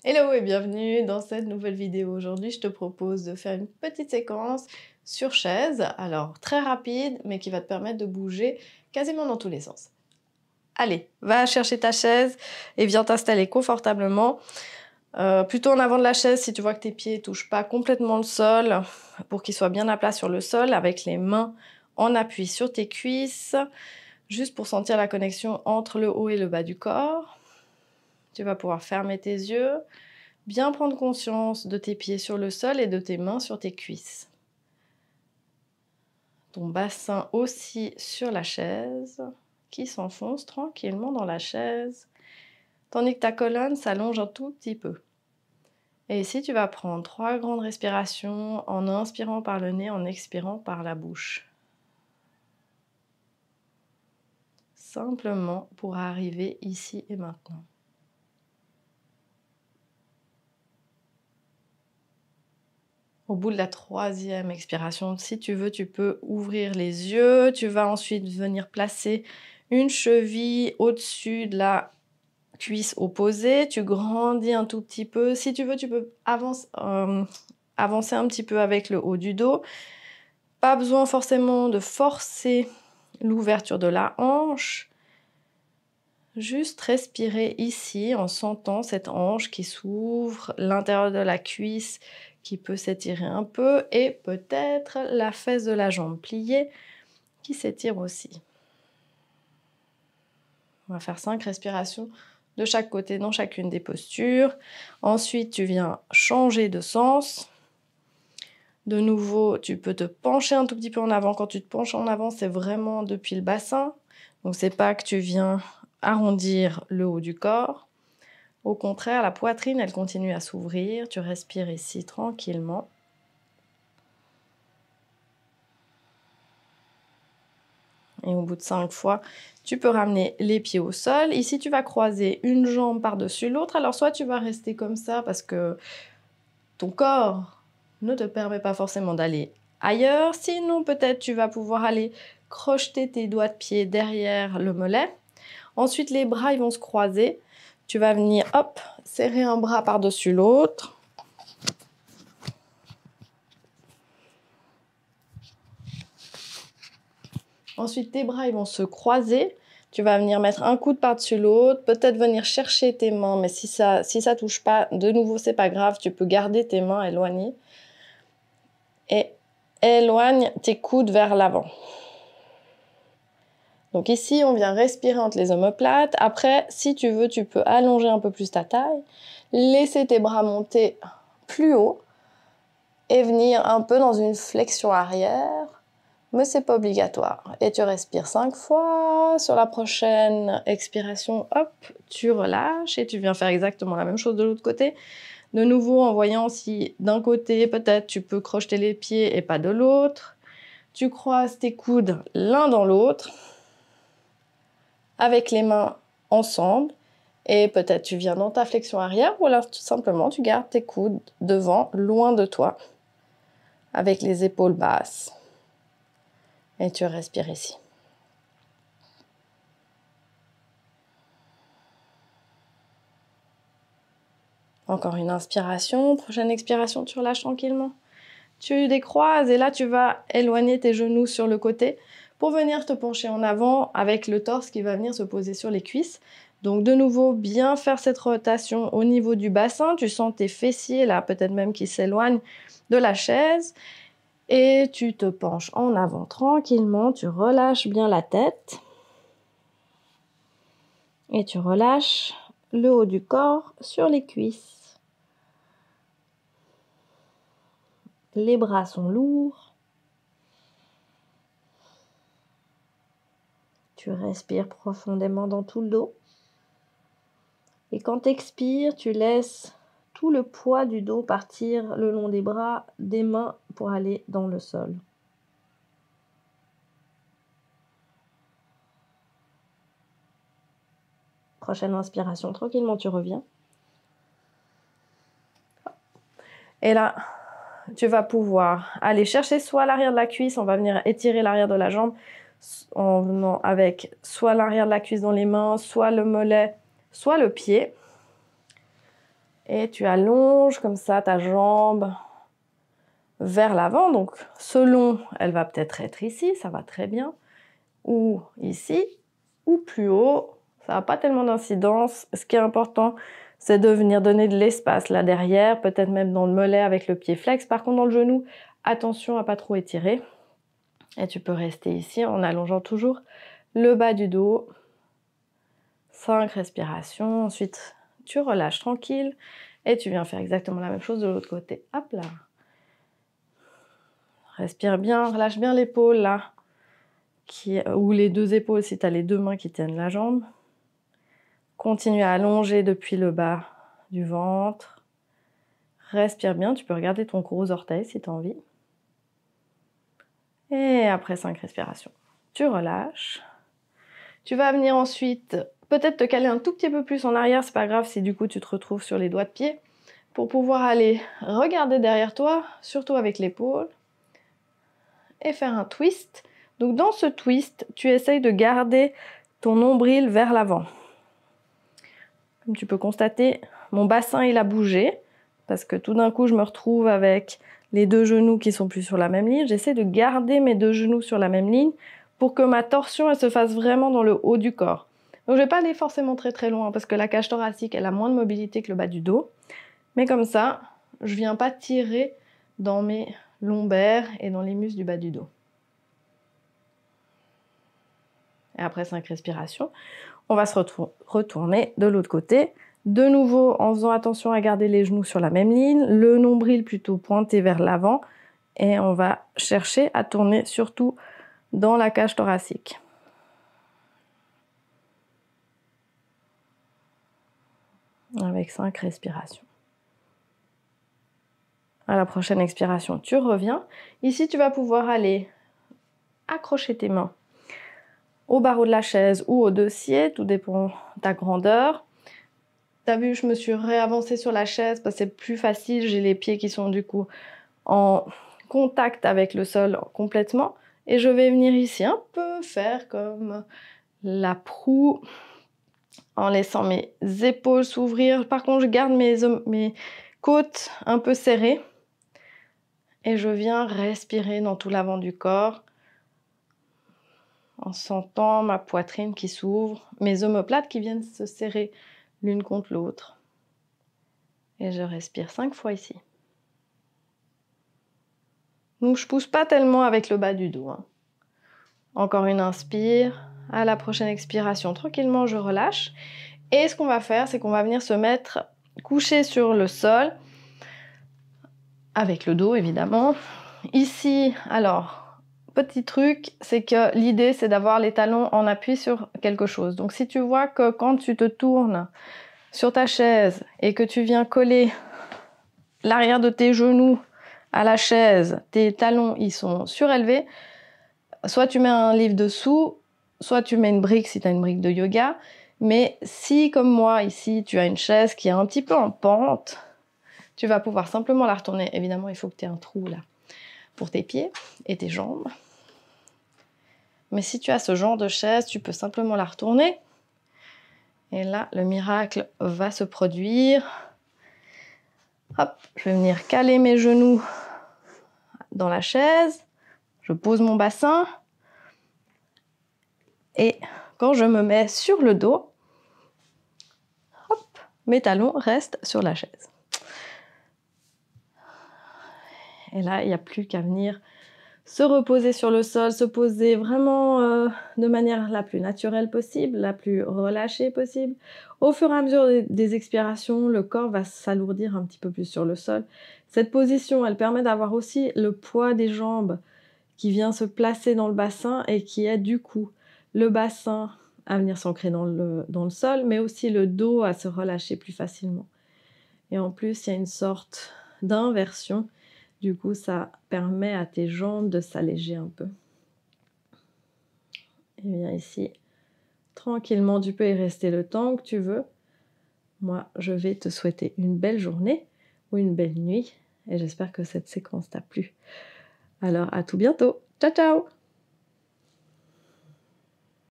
Hello et bienvenue dans cette nouvelle vidéo. Aujourd'hui, je te propose de faire une petite séquence sur chaise. Alors, très rapide, mais qui va te permettre de bouger quasiment dans tous les sens. Allez, va chercher ta chaise et viens t'installer confortablement. Plutôt en avant de la chaise si tu vois que tes pieds ne touchent pas complètement le sol, pour qu'ils soient bien à plat sur le sol, avec les mains en appui sur tes cuisses, juste pour sentir la connexion entre le haut et le bas du corps. Tu vas pouvoir fermer tes yeux. Bien prendre conscience de tes pieds sur le sol et de tes mains sur tes cuisses. Ton bassin aussi sur la chaise, qui s'enfonce tranquillement dans la chaise, tandis que ta colonne s'allonge un tout petit peu. Et ici, tu vas prendre 3 grandes respirations en inspirant par le nez, en expirant par la bouche. Simplement pour arriver ici et maintenant. Au bout de la 3e expiration, si tu veux, tu peux ouvrir les yeux. Tu vas ensuite venir placer une cheville au-dessus de la cuisse opposée. Tu grandis un tout petit peu. Si tu veux, tu peux avancer un petit peu avec le haut du dos. Pas besoin forcément de forcer l'ouverture de la hanche. Juste respirer ici en sentant cette hanche qui s'ouvre, l'intérieur de la cuisse qui peut s'étirer un peu et peut-être la fesse de la jambe pliée qui s'étire aussi. On va faire 5 respirations de chaque côté dans chacune des postures. Ensuite, tu viens changer de sens. De nouveau, tu peux te pencher un tout petit peu en avant. Quand tu te penches en avant, c'est vraiment depuis le bassin. Donc, c'est pas que tu viens arrondir le haut du corps. Au contraire, la poitrine, elle continue à s'ouvrir. Tu respires ici tranquillement. Et au bout de 5 fois, tu peux ramener les pieds au sol. Ici, tu vas croiser une jambe par-dessus l'autre. Alors, soit tu vas rester comme ça parce que ton corps ne te permet pas forcément d'aller ailleurs. Sinon, peut-être tu vas pouvoir aller crocheter tes doigts de pied derrière le mollet. Ensuite, les bras, ils vont se croiser. Tu vas venir, hop, serrer un bras par-dessus l'autre. Ensuite, tes bras, ils vont se croiser. Tu vas venir mettre un coude par-dessus l'autre, peut-être venir chercher tes mains, mais si ça touche pas, de nouveau, c'est pas grave, tu peux garder tes mains éloignées. Et éloigne tes coudes vers l'avant. Donc ici, on vient respirer entre les omoplates. Après, si tu veux, tu peux allonger un peu plus ta taille, laisser tes bras monter plus haut et venir un peu dans une flexion arrière. Mais c'est pas obligatoire. Et tu respires 5 fois. Sur la prochaine expiration, hop, tu relâches et tu viens faire exactement la même chose de l'autre côté. De nouveau, en voyant si d'un côté, peut-être, tu peux crocheter les pieds et pas de l'autre. Tu croises tes coudes l'un dans l'autre, avec les mains ensemble. Et peut-être tu viens dans ta flexion arrière ou alors tout simplement, tu gardes tes coudes devant, loin de toi, avec les épaules basses. Et tu respires ici. Encore une inspiration. Prochaine expiration, tu relâches tranquillement. Tu décroises et là, tu vas éloigner tes genoux sur le côté pour venir te pencher en avant avec le torse qui va venir se poser sur les cuisses. Donc de nouveau, bien faire cette rotation au niveau du bassin. Tu sens tes fessiers là, peut-être même qui s'éloignent de la chaise. Et tu te penches en avant tranquillement. Tu relâches bien la tête. Et tu relâches le haut du corps sur les cuisses. Les bras sont lourds. Tu respires profondément dans tout le dos. Et quand tu expires, tu laisses tout le poids du dos partir le long des bras, des mains pour aller dans le sol. Prochaine inspiration, tranquillement tu reviens. Et là, tu vas pouvoir aller chercher soit l'arrière de la cuisse, on va venir étirer l'arrière de la jambe en venant avec soit l'arrière de la cuisse dans les mains, soit le mollet, soit le pied. Et tu allonges comme ça ta jambe vers l'avant. Donc, selon, elle va peut-être être ici, ça va très bien. Ou ici, ou plus haut. Ça n'a pas tellement d'incidence. Ce qui est important, c'est de venir donner de l'espace là derrière, peut-être même dans le mollet avec le pied flex. Par contre, dans le genou, attention à pas trop étirer. Et tu peux rester ici en allongeant toujours le bas du dos. 5 respirations. Ensuite, tu relâches tranquille. Et tu viens faire exactement la même chose de l'autre côté. Hop là. Respire bien, relâche bien l'épaule là. Ou les deux épaules si tu as les deux mains qui tiennent la jambe. Continue à allonger depuis le bas du ventre. Respire bien, tu peux regarder ton gros orteil si tu as envie. Et après 5 respirations, tu relâches. Tu vas venir ensuite peut-être te caler un tout petit peu plus en arrière, c'est pas grave si du coup tu te retrouves sur les doigts de pied, pour pouvoir aller regarder derrière toi, surtout avec l'épaule, et faire un twist. Donc dans ce twist, tu essayes de garder ton nombril vers l'avant. Comme tu peux constater, mon bassin il a bougé, parce que tout d'un coup je me retrouve avec les deux genoux qui sont plus sur la même ligne. J'essaie de garder mes deux genoux sur la même ligne pour que ma torsion elle se fasse vraiment dans le haut du corps. Donc je vais pas aller forcément très très loin parce que la cage thoracique elle a moins de mobilité que le bas du dos. Mais comme ça, je viens pas tirer dans mes lombaires et dans les muscles du bas du dos. Et après 5 respirations, on va se retourner de l'autre côté. De nouveau, en faisant attention à garder les genoux sur la même ligne, le nombril plutôt pointé vers l'avant. Et on va chercher à tourner surtout dans la cage thoracique. Avec 5 respirations. À la prochaine expiration, tu reviens. Ici, tu vas pouvoir aller accrocher tes mains au barreau de la chaise ou au dossier, tout dépend de ta grandeur. T'as vu, je me suis réavancée sur la chaise parce que c'est plus facile, j'ai les pieds qui sont du coup en contact avec le sol complètement. Et je vais venir ici un peu faire comme la proue en laissant mes épaules s'ouvrir. Par contre, je garde mes côtes un peu serrées. Et je viens respirer dans tout l'avant du corps en sentant ma poitrine qui s'ouvre, mes omoplates qui viennent se serrer l'une contre l'autre. Et je respire 5 fois ici. Donc je pousse pas tellement avec le bas du dos. Encore une inspire. À la prochaine expiration, tranquillement, je relâche. Et ce qu'on va faire, c'est qu'on va venir se mettre couché sur le sol, avec le dos évidemment. Ici, alors, petit truc, c'est que l'idée, c'est d'avoir les talons en appui sur quelque chose. Donc si tu vois que quand tu te tournes sur ta chaise et que tu viens coller l'arrière de tes genoux à la chaise, tes talons ils sont surélevés, soit tu mets un livre dessous, soit tu mets une brique si tu as une brique de yoga. Mais si, comme moi, ici, tu as une chaise qui est un petit peu en pente, tu vas pouvoir simplement la retourner. Évidemment, il faut que tu aies un trou là pour tes pieds et tes jambes. Mais si tu as ce genre de chaise, tu peux simplement la retourner. Et là, le miracle va se produire. Hop, je vais venir caler mes genoux dans la chaise. Je pose mon bassin. Et quand je me mets sur le dos, hop, mes talons restent sur la chaise. Et là, il n'y a plus qu'à venir se reposer sur le sol, se poser vraiment de manière la plus naturelle possible, la plus relâchée possible. Au fur et à mesure des expirations, le corps va s'alourdir un petit peu plus sur le sol. Cette position, elle permet d'avoir aussi le poids des jambes qui vient se placer dans le bassin et qui aide du coup le bassin à venir s'ancrer dans le sol, mais aussi le dos à se relâcher plus facilement. Et en plus, il y a une sorte d'inversion. Du coup, ça permet à tes jambes de s'alléger un peu. Et bien ici, tranquillement, tu peux y rester le temps que tu veux. Moi, je vais te souhaiter une belle journée ou une belle nuit. Et j'espère que cette séquence t'a plu. Alors, à tout bientôt. Ciao, ciao!